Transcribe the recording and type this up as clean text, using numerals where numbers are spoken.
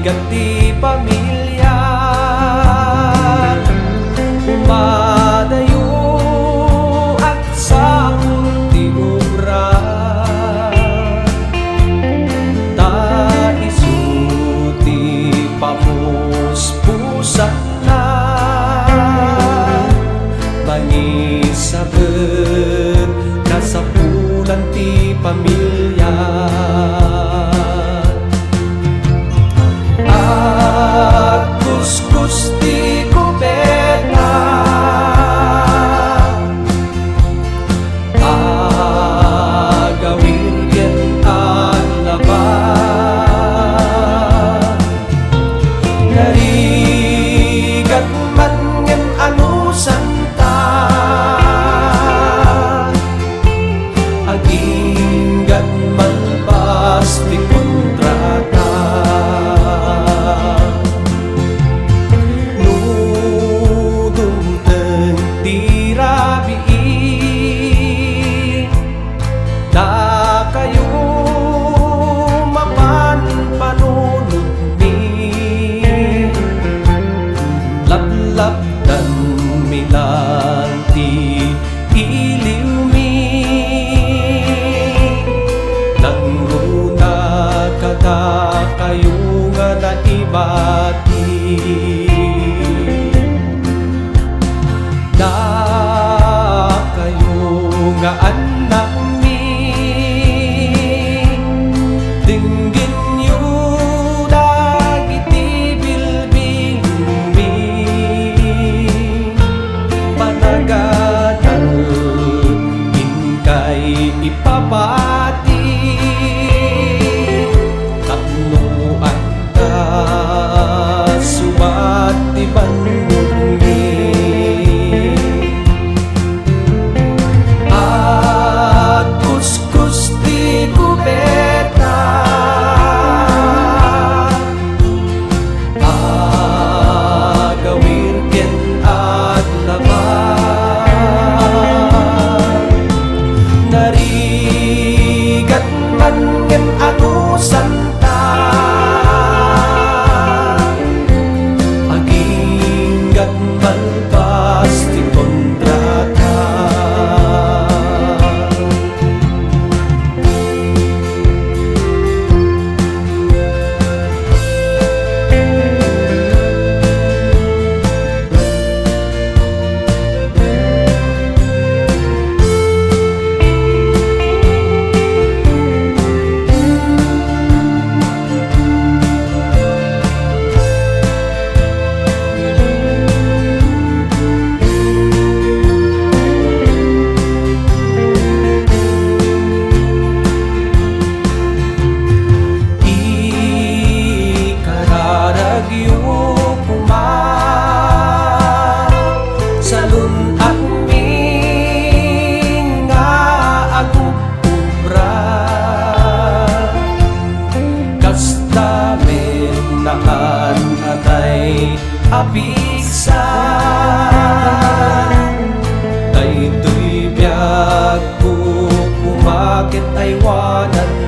Gati pamilya umadayo at sa ti obra ta isuti pamuspusan na mangisabet kasapulan ti pamilya. Kuskus ti kubeta agawin ken ang laban narigat man ngem anusan ta aginggat man pasti kontrata da kayo mapan panunod ni lablab dan milanti iliw mi nangruna kada kayo nga naibati da kayo nga anak dinggin yu dagiti bilbil mi panagadal inkay ipapati tatnuan ka subat di bandung mi at kuskus di kubeta narigat man ngem anusan ta aginggat man pasti kontrata apisan daytoy biag ko kumakit ay wanan